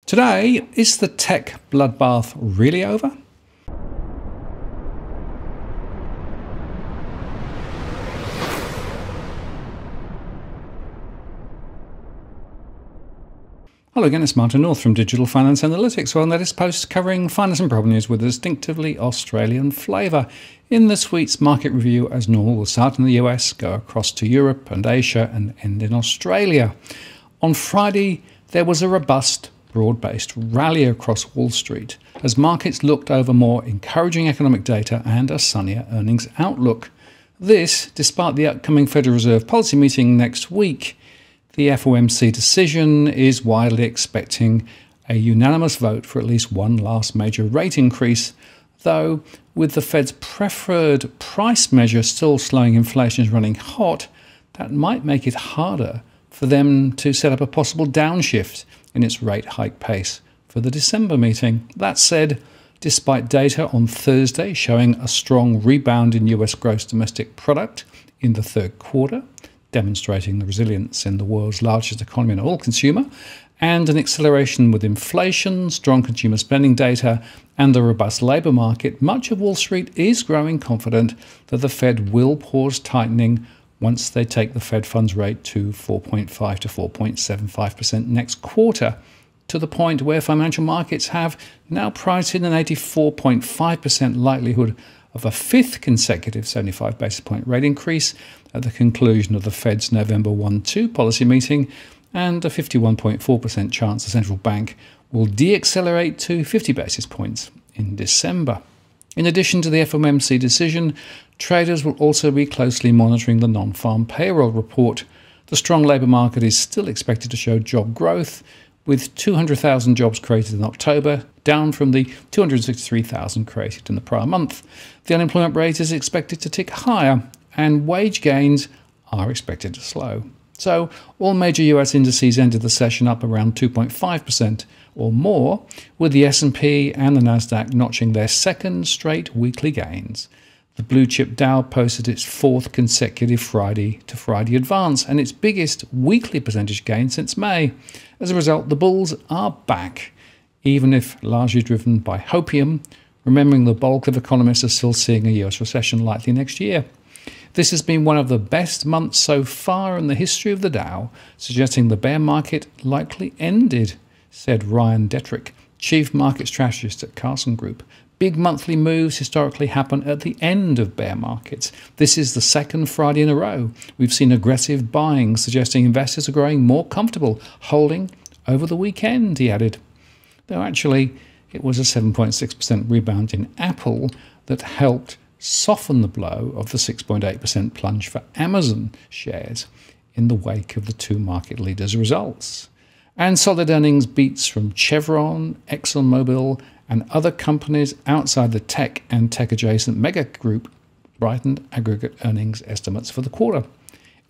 Today, is the tech bloodbath really over? Hello again, it's Martin North from Digital Finance Analytics, our latest post covering finance and property news with a distinctively Australian flavour. In this week's market review, as normal, we'll start in the US, go across to Europe and Asia, and end in Australia. On Friday, there was a robust, broad-based rally across Wall Street as markets looked over more encouraging economic data and a sunnier earnings outlook. This, despite the upcoming Federal Reserve policy meeting next week. The FOMC decision is widely expecting a unanimous vote for at least one last major rate increase, though with the Fed's preferred price measure still slowing inflation running hot, that might make it harder for them to set up a possible downshift in its rate hike pace for the December meeting. That said, despite data on Thursday showing a strong rebound in US gross domestic product in the third quarter, demonstrating the resilience in the world's largest economy and oil consumer, and an acceleration with inflation, strong consumer spending data, and a robust labour market, much of Wall Street is growing confident that the Fed will pause tightening once they take the Fed funds rate to 4.5 to 4.75% next quarter, to the point where financial markets have now priced in an 84.5% likelihood of a fifth consecutive 75 basis point rate increase at the conclusion of the Fed's November 1-2 policy meeting, and a 51.4% chance the central bank will deaccelerate to 50 basis points in December. In addition to the FOMC decision, traders will also be closely monitoring the non-farm payroll report. The strong labour market is still expected to show job growth, with 200,000 jobs created in October, down from the 263,000 created in the prior month. The unemployment rate is expected to tick higher, and wage gains are expected to slow. So all major US indices ended the session up around 2.5% or more, with the S&P and the Nasdaq notching their second straight weekly gains. The blue chip Dow posted its fourth consecutive Friday-to-Friday advance and its biggest weekly percentage gain since May. As a result, the bulls are back, even if largely driven by hopium, remembering the bulk of economists are still seeing a US recession likely next year. This has been one of the best months so far in the history of the Dow, suggesting the bear market likely ended, said Ryan Detrick, chief market strategist at Carson Group. Big monthly moves historically happen at the end of bear markets. This is the second Friday in a row we've seen aggressive buying, suggesting investors are growing more comfortable holding over the weekend, he added. Though actually, it was a 7.6% rebound in Apple that helped soften the blow of the 6.8% plunge for Amazon shares in the wake of the two market leaders' results. And solid earnings beats from Chevron, ExxonMobil, and other companies outside the tech and tech-adjacent mega group brightened aggregate earnings estimates for the quarter.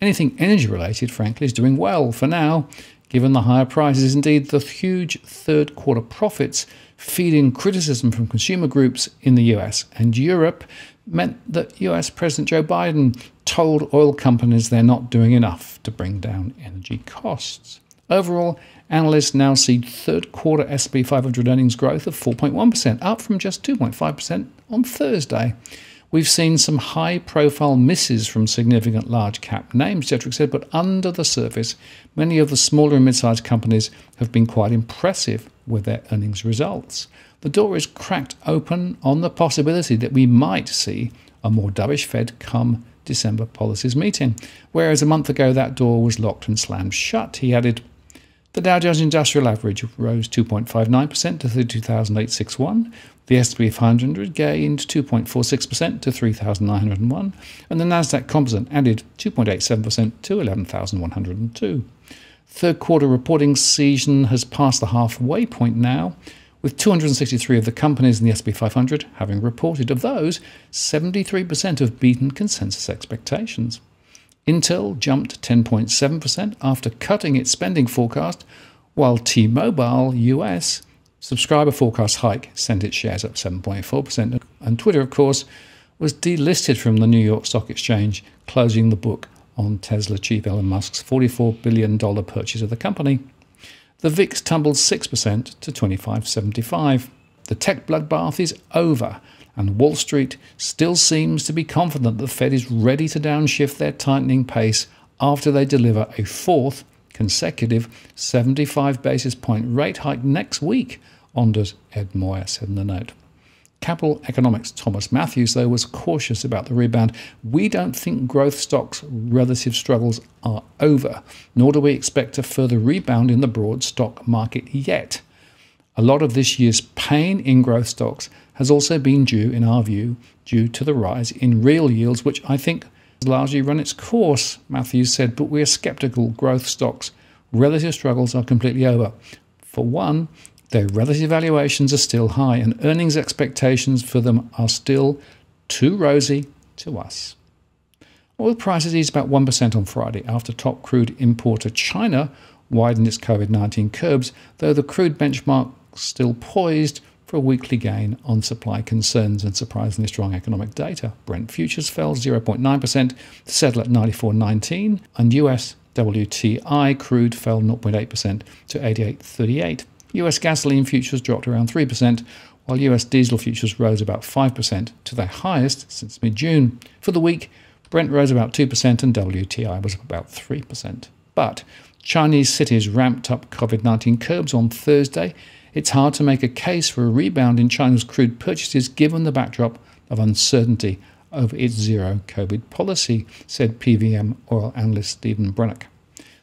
Anything energy-related, frankly, is doing well for now, given the higher prices. Indeed, the huge third-quarter profits feeding criticism from consumer groups in the US and Europe meant that US President Joe Biden told oil companies they're not doing enough to bring down energy costs. Overall, analysts now see third-quarter S&P 500 earnings growth of 4.1%, up from just 2.5% on Thursday. We've seen some high-profile misses from significant large-cap names, Detrick said, but under the surface, many of the smaller and mid-sized companies have been quite impressive with their earnings results. The door is cracked open on the possibility that we might see a more dovish Fed come December policies meeting, whereas a month ago that door was locked and slammed shut, he added. The Dow Jones Industrial Average rose 2.59% to 32,861. The S&P 500 gained 2.46% to 3,901. And the Nasdaq Composite added 2.87% to 11,102. Third quarter reporting season has passed the halfway point now, with 263 of the companies in the S&P 500 having reported. Of those, 73% have beaten consensus expectations. Intel jumped 10.7% after cutting its spending forecast, while T-Mobile US subscriber forecast hike sent its shares up 7.4%. And Twitter, of course, was delisted from the New York Stock Exchange, closing the book on Tesla chief Elon Musk's $44 billion purchase of the company. The VIX tumbled 6% to 25.75. The tech bloodbath is over, and Wall Street still seems to be confident the Fed is ready to downshift their tightening pace after they deliver a fourth consecutive 75 basis point rate hike next week, Onda's Ed Moyer said in the note. Capital Economics' Thomas Matthews, though, was cautious about the rebound. We don't think growth stocks' relative struggles are over, nor do we expect a further rebound in the broad stock market yet. A lot of this year's pain in growth stocks has also been due, in our view, due to the rise in real yields, which I think has largely run its course, Matthews said, but we're sceptical growth stocks' relative struggles are completely over. For one, their relative valuations are still high, and earnings expectations for them are still too rosy to us. Oil prices eased about 1% on Friday after top crude importer China widened its COVID-19 curbs, though the crude benchmark still poised for a weekly gain on supply concerns and surprisingly strong economic data. Brent futures fell 0.9% to settle at 94.19, and US WTI crude fell 0.8% to 88.38. US gasoline futures dropped around 3%, while US diesel futures rose about 5% to their highest since mid-June. For the week, Brent rose about 2% and WTI was up about 3%. But Chinese cities ramped up COVID-19 curbs on Thursday. It's hard to make a case for a rebound in China's crude purchases given the backdrop of uncertainty over its zero-COVID policy, said PVM oil analyst Stephen Brunnock.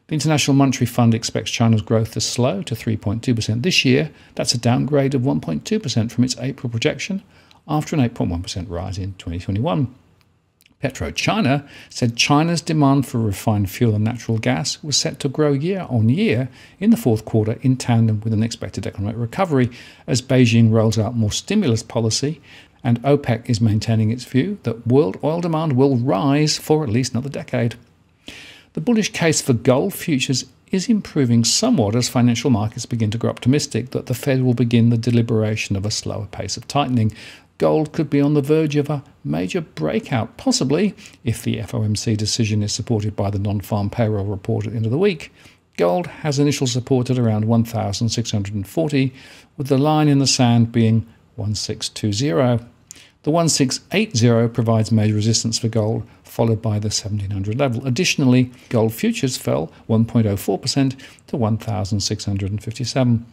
The International Monetary Fund expects China's growth to slow to 3.2% this year. That's a downgrade of 1.2% from its April projection after an 8.1% rise in 2021. PetroChina said China's demand for refined fuel and natural gas was set to grow year on year in the fourth quarter in tandem with an expected economic recovery as Beijing rolls out more stimulus policy, and OPEC is maintaining its view that world oil demand will rise for at least another decade. The bullish case for gold futures is improving somewhat as financial markets begin to grow optimistic that the Fed will begin the deliberation of a slower pace of tightening. Gold could be on the verge of a major breakout, possibly if the FOMC decision is supported by the non-farm payroll report at the end of the week. Gold has initial support at around 1,640, with the line in the sand being 1,620. The 1,680 provides major resistance for gold, followed by the 1,700 level. Additionally, gold futures fell 1.04% to 1,657.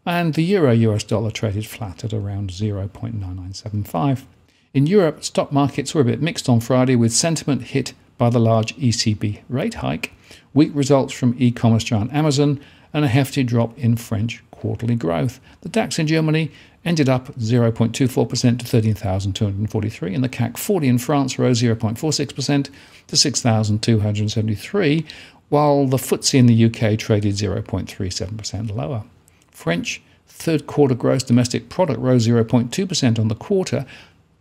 And the euro-US dollar traded flat at around 0.9975. In Europe, stock markets were a bit mixed on Friday, with sentiment hit by the large ECB rate hike, weak results from e-commerce giant Amazon, and a hefty drop in French quarterly growth. The DAX in Germany ended up 0.24% to 13,243, and the CAC 40 in France rose 0.46% to 6,273, while the FTSE in the UK traded 0.37% lower. French third quarter gross domestic product rose 0.2% on the quarter,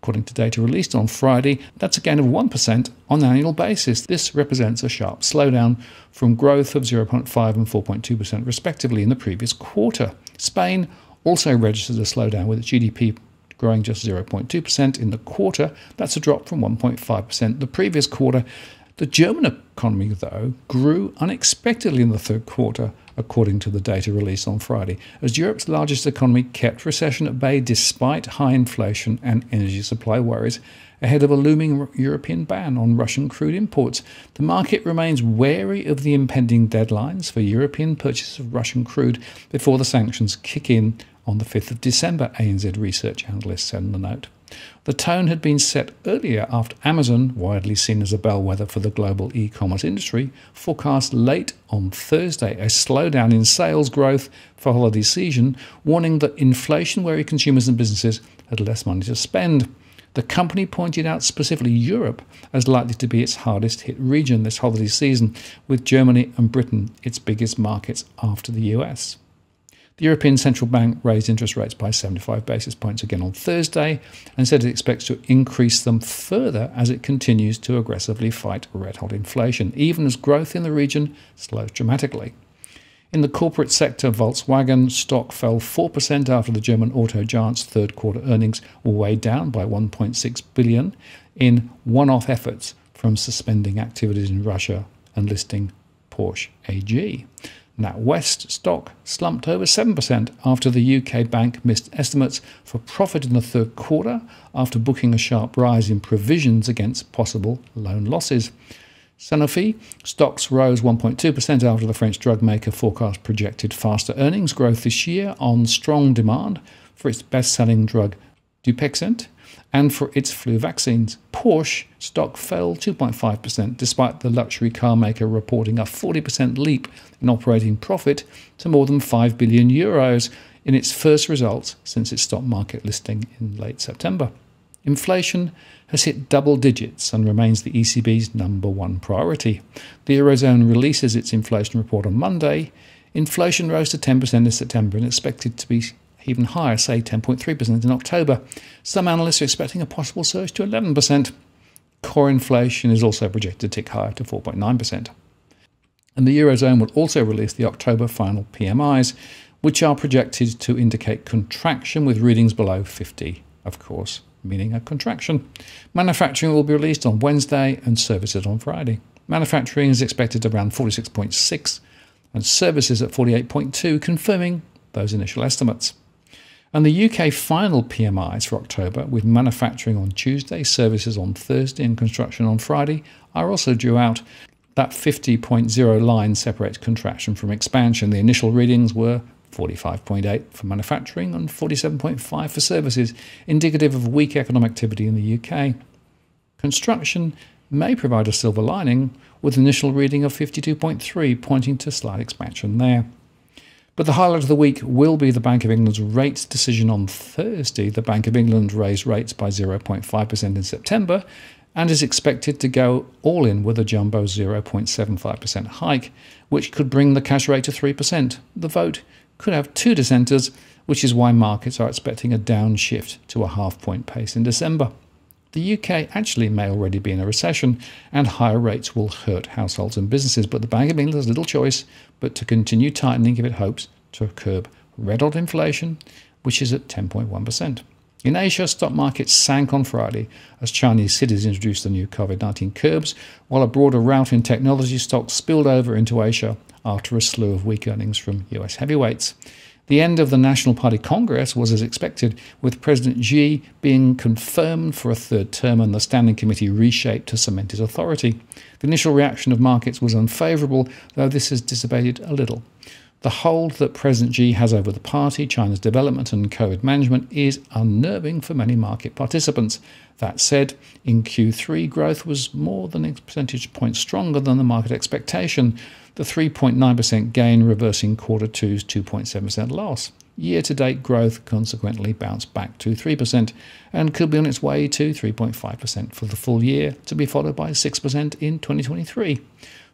according to data released on Friday. That's a gain of 1% on an annual basis. This represents a sharp slowdown from growth of 0.5% and 4.2% respectively in the previous quarter. Spain also registered a slowdown, with its GDP growing just 0.2% in the quarter. That's a drop from 1.5% the previous quarter. The German economy, though, grew unexpectedly in the third quarter, according to the data released on Friday, as Europe's largest economy kept recession at bay despite high inflation and energy supply worries ahead of a looming European ban on Russian crude imports. The market remains wary of the impending deadlines for European purchase of Russian crude before the sanctions kick in on the 5th of December, ANZ research analysts said in the note. The tone had been set earlier after Amazon, widely seen as a bellwether for the global e-commerce industry, forecast late on Thursday a slowdown in sales growth for holiday season, warning that inflation-wary consumers and businesses had less money to spend. The company pointed out specifically Europe as likely to be its hardest hit region this holiday season, with Germany and Britain its biggest markets after the US. The European Central Bank raised interest rates by 75 basis points again on Thursday and said it expects to increase them further as it continues to aggressively fight red-hot inflation, even as growth in the region slows dramatically. In the corporate sector, Volkswagen stock fell 4% after the German auto giant's third quarter earnings were weighed down by $1.6 billion in one-off efforts from suspending activities in Russia and listing Porsche AG. NatWest stock slumped over 7% after the UK bank missed estimates for profit in the third quarter after booking a sharp rise in provisions against possible loan losses. Sanofi stocks rose 1.2% after the French drug maker forecast projected faster earnings growth this year on strong demand for its best-selling drug Dupixent and for its flu vaccines. Porsche stock fell 2.5% despite the luxury car maker reporting a 40% leap in operating profit to more than €5 billion in its first results since its stock market listing in late September. Inflation has hit double digits and remains the ECB's number one priority. The Eurozone releases its inflation report on Monday. Inflation rose to 10% in September and expected to be even higher, say 10.3% in October. Some analysts are expecting a possible surge to 11%. Core inflation is also projected to tick higher to 4.9%. And the Eurozone will also release the October final PMIs, which are projected to indicate contraction with readings below 50, of course, meaning a contraction. Manufacturing will be released on Wednesday and services on Friday. Manufacturing is expected around 46.6 and services at 48.2, confirming those initial estimates. And the UK final PMIs for October, with manufacturing on Tuesday, services on Thursday and construction on Friday, are also due out. That 50.0 line separates contraction from expansion. The initial readings were 45.8 for manufacturing and 47.5 for services, indicative of weak economic activity in the UK. Construction may provide a silver lining, with an initial reading of 52.3, pointing to slight expansion there. But the highlight of the week will be the Bank of England's rates decision on Thursday. The Bank of England raised rates by 0.5% in September and is expected to go all in with a jumbo 0.75% hike, which could bring the cash rate to 3%. The vote could have two dissenters, which is why markets are expecting a downshift to a half-point pace in December. The UK actually may already be in a recession, and higher rates will hurt households and businesses, but the Bank of England has little choice but to continue tightening if it hopes to curb red-hot inflation, which is at 10.1%. In Asia, stock markets sank on Friday as Chinese cities introduced the new COVID-19 curbs, while a broader rout in technology stocks spilled over into Asia after a slew of weak earnings from US heavyweights. The end of the National Party Congress was as expected, with President Xi being confirmed for a third term and the Standing Committee reshaped to cement his authority. The initial reaction of markets was unfavourable, though this has dissipated a little. The hold that President Xi has over the party, China's development and COVID management is unnerving for many market participants. That said, in Q3, growth was more than a percentage point stronger than the market expectation, the 3.9% gain reversing quarter two's 2.7% loss. Year-to-date growth consequently bounced back to 3% and could be on its way to 3.5% for the full year, to be followed by 6% in 2023.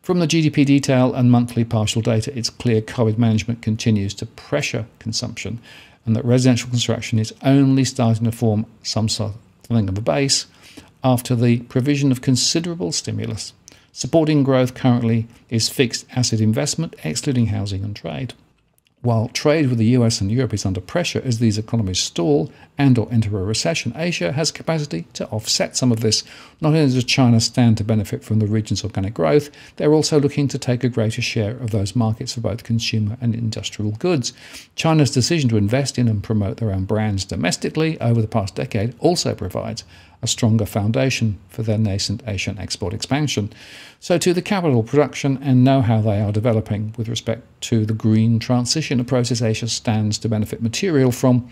From the GDP detail and monthly partial data, it's clear COVID management continues to pressure consumption and that residential construction is only starting to form something of a base after the provision of considerable stimulus. Supporting growth currently is fixed asset investment, excluding housing and trade. While trade with the US and Europe is under pressure as these economies stall and or enter a recession, Asia has capacity to offset some of this. Not only does China stand to benefit from the region's organic growth, they're also looking to take a greater share of those markets for both consumer and industrial goods. China's decision to invest in and promote their own brands domestically over the past decade also provides a stronger foundation for their nascent Asian export expansion. So to the capital, production and know-how they are developing with respect to the green transition, a process Asia stands to benefit material from.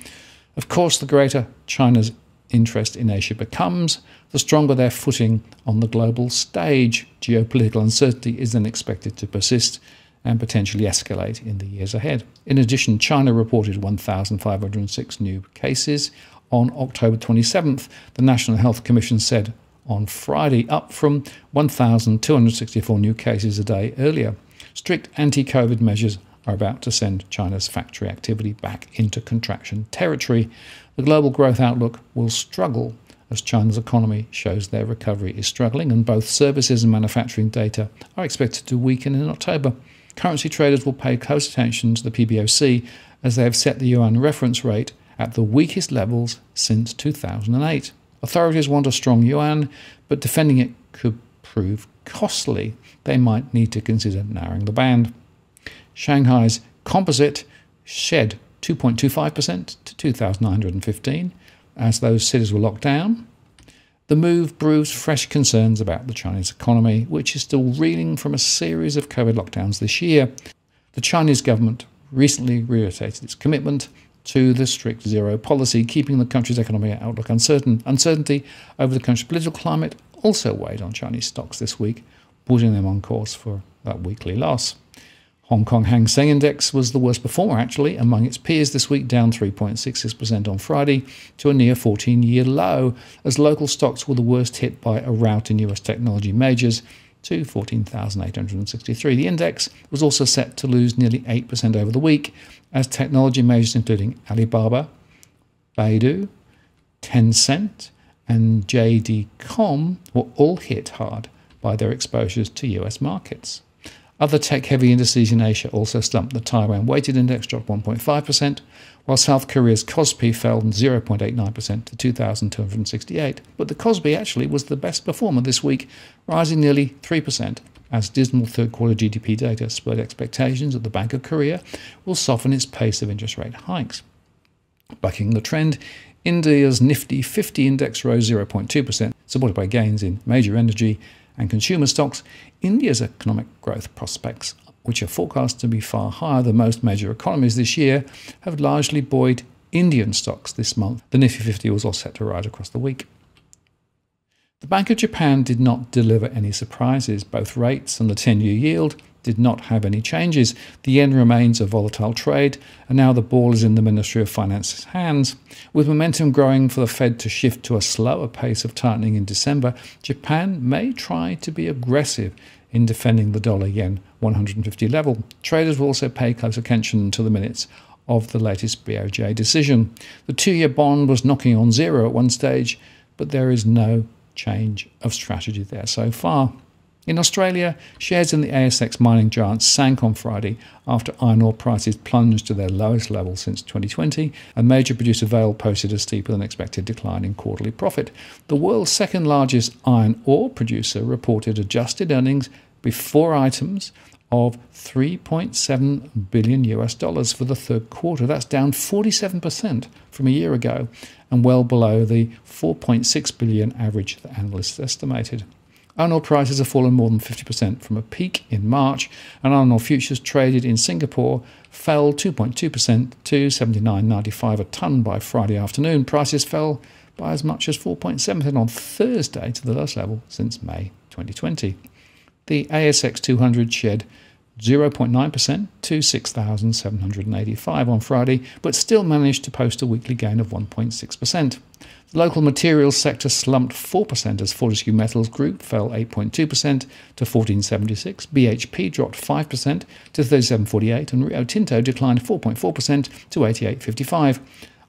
Of course, the greater China's interest in Asia becomes, the stronger their footing on the global stage. Geopolitical uncertainty is then expected to persist and potentially escalate in the years ahead. In addition, China reported 1,506 new cases on October 27th, the National Health Commission said on Friday, up from 1,264 new cases a day earlier. Strict anti-COVID measures are about to send China's factory activity back into contraction territory. The global growth outlook will struggle as China's economy shows their recovery is struggling, and both services and manufacturing data are expected to weaken in October. Currency traders will pay close attention to the PBOC as they have set the yuan reference rate at the weakest levels since 2008. Authorities want a strong yuan, but defending it could prove costly. They might need to consider narrowing the band. Shanghai's composite shed 2.25% to 2,915 as those cities were locked down. The move brews fresh concerns about the Chinese economy, which is still reeling from a series of COVID lockdowns this year. The Chinese government recently reiterated its commitment to the strict zero policy, keeping the country's economic outlook uncertain. Uncertainty over the country's political climate also weighed on Chinese stocks this week, putting them on course for that weekly loss. Hong Kong Hang Seng Index was the worst performer, actually, among its peers this week, down 3.66% on Friday to a near 14-year low, as local stocks were the worst hit by a rout in US technology majors to 14,863. The index was also set to lose nearly 8% over the week, as technology majors including Alibaba, Baidu, Tencent, and JD.com were all hit hard by their exposures to US markets. Other tech-heavy indices in Asia also slumped. The Taiwan weighted index dropped 1.5%, while South Korea's Kospi fell 0.89% to 2,268. But the Kospi actually was the best performer this week, rising nearly 3%, as dismal third-quarter GDP data spurred expectations that the Bank of Korea will soften its pace of interest rate hikes. Bucking the trend, India's Nifty 50 index rose 0.2%, supported by gains in major energy and consumer stocks. India's economic growth prospects, which are forecast to be far higher than most major economies this year, have largely buoyed Indian stocks this month. The Nifty 50 was all set to rise across the week. The Bank of Japan did not deliver any surprises. Both rates and the 10-year yield did not have any changes. The yen remains a volatile trade, and now the ball is in the Ministry of Finance's hands. With momentum growing for the Fed to shift to a slower pace of tightening in December, Japan may try to be aggressive in defending the dollar-yen 150 level. Traders will also pay close attention to the minutes of the latest BOJ decision. The 2-year bond was knocking on zero at one stage, but there is no change of strategy there so far. In Australia, shares in the ASX mining giant sank on Friday after iron ore prices plunged to their lowest level since 2020, and major producer Vale posted a steeper than expected decline in quarterly profit. The world's second largest iron ore producer reported adjusted earnings before items of $3.7 billion for the third quarter. That's down 47% from a year ago and well below the $4.6 billion average that analysts estimated. Iron ore prices have fallen more than 50% from a peak in March, and iron ore futures traded in Singapore fell 2.2% to $79.95 a tonne by Friday afternoon. Prices fell by as much as 4.7% on Thursday to the lowest level since May 2020. The ASX 200 shed 0.9% to 6,785 on Friday, but still managed to post a weekly gain of 1.6%. The local materials sector slumped 4% as Fortescue Metals Group fell 8.2% to 1476. BHP dropped 5% to 37.48, and Rio Tinto declined 4.4% to 88.55.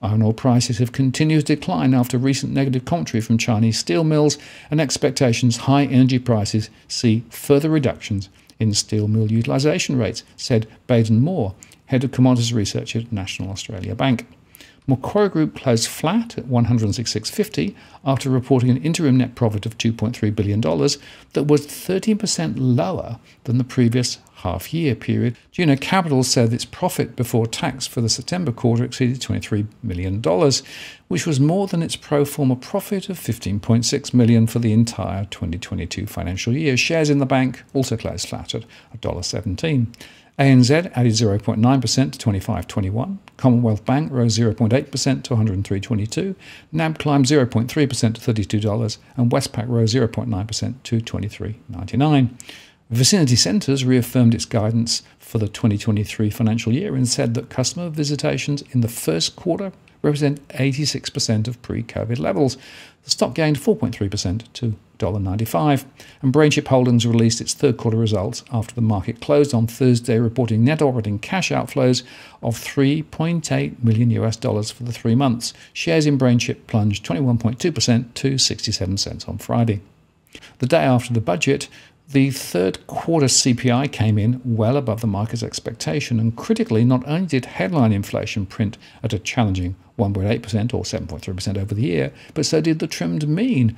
Iron ore prices have continued to decline after recent negative commentary from Chinese steel mills, and expectations high energy prices see further reductions in steel mill utilisation rates, said Baden Moore, head of commodities research at National Australia Bank. Macquarie Group closed flat at 166.50 after reporting an interim net profit of $2.3 billion that was 13% lower than the previous half-year period. Juno Capital said its profit before tax for the September quarter exceeded $23 million, which was more than its pro forma profit of $15.6 million for the entire 2022 financial year. Shares in the bank also closed flat at $1.17. ANZ added 0.9% to 25.21. Commonwealth Bank rose 0.8% to 103.22. NAB climbed 0.3% to $32, and Westpac rose 0.9% to 23.99. Vicinity Centres reaffirmed its guidance for the 2023 financial year and said that customer visitations in the first quarter represent 86% of pre-COVID levels. The stock gained 4.3% to $1.95, and BrainChip Holdings released its third quarter results after the market closed on Thursday, reporting net operating cash outflows of $3.8 million for the 3 months. Shares in BrainChip plunged 21.2% to 67 cents on Friday. The day after the budget, the third quarter CPI came in well above the market's expectation, and critically, not only did headline inflation print at a challenging 1.8% or 7.3% over the year, but so did the trimmed mean,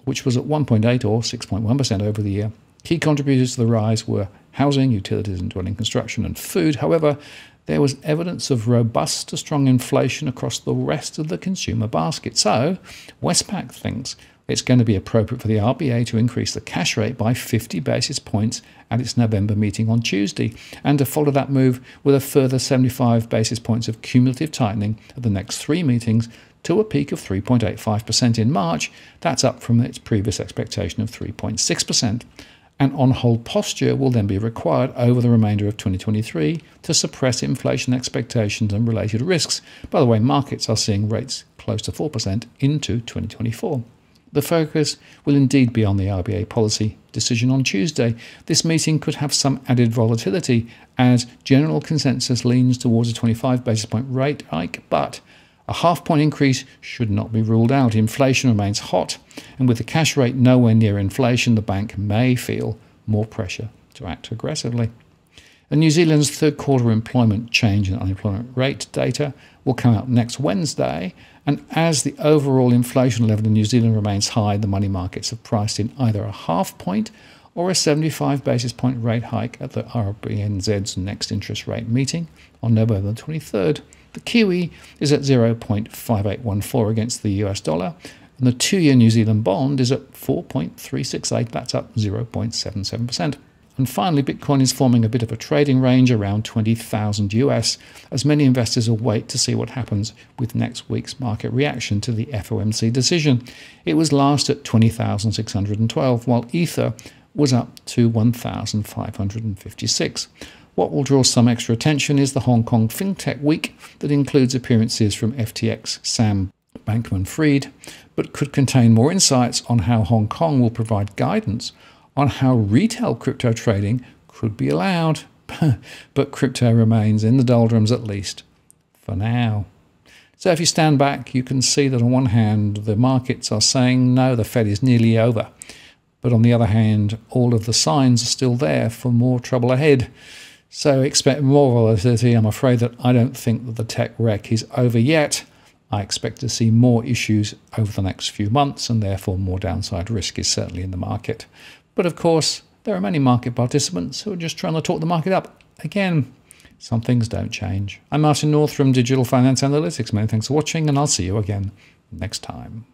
which was at 1.8 or 6.1% over the year. Key contributors to the rise were housing, utilities and dwelling construction, and food. However, there was evidence of robust to strong inflation across the rest of the consumer basket. So, Westpac thinks it's going to be appropriate for the RBA to increase the cash rate by 50 basis points at its November meeting on Tuesday, and to follow that move with a further 75 basis points of cumulative tightening at the next 3 meetings to a peak of 3.85% in March. That's up from its previous expectation of 3.6%. An on-hold posture will then be required over the remainder of 2023 to suppress inflation expectations and related risks. By the way, markets are seeing rates close to 4% into 2024. The focus will indeed be on the RBA policy decision on Tuesday. This meeting could have some added volatility as general consensus leans towards a 25 basis point rate hike, but a half-point increase should not be ruled out. Inflation remains hot, and with the cash rate nowhere near inflation, the bank may feel more pressure to act aggressively. And New Zealand's third quarter employment change and unemployment rate data will come out next Wednesday, and as the overall inflation level in New Zealand remains high, the money markets have priced in either a half-point or a 75 basis point rate hike at the RBNZ's next interest rate meeting on November 23rd. The Kiwi is at 0.5814 against the US dollar, and the 2-year New Zealand bond is at 4.368. That's up 0.77%. And finally, Bitcoin is forming a bit of a trading range around 20,000 US, as many investors await to see what happens with next week's market reaction to the FOMC decision. It was last at 20,612, while Ether was up to 1,556. What will draw some extra attention is the Hong Kong FinTech Week that includes appearances from FTX Sam Bankman-Fried, but could contain more insights on how Hong Kong will provide guidance on how retail crypto trading could be allowed. But crypto remains in the doldrums, at least for now. So if you stand back, you can see that on one hand, the markets are saying, no, the Fed is nearly over. But on the other hand, all of the signs are still there for more trouble ahead. So expect more volatility. I'm afraid that I don't think that the tech wreck is over yet. I expect to see more issues over the next few months, and therefore more downside risk is certainly in the market. But of course, there are many market participants who are just trying to talk the market up. Again, some things don't change. I'm Martin North from Digital Finance Analytics. Many thanks for watching, and I'll see you again next time.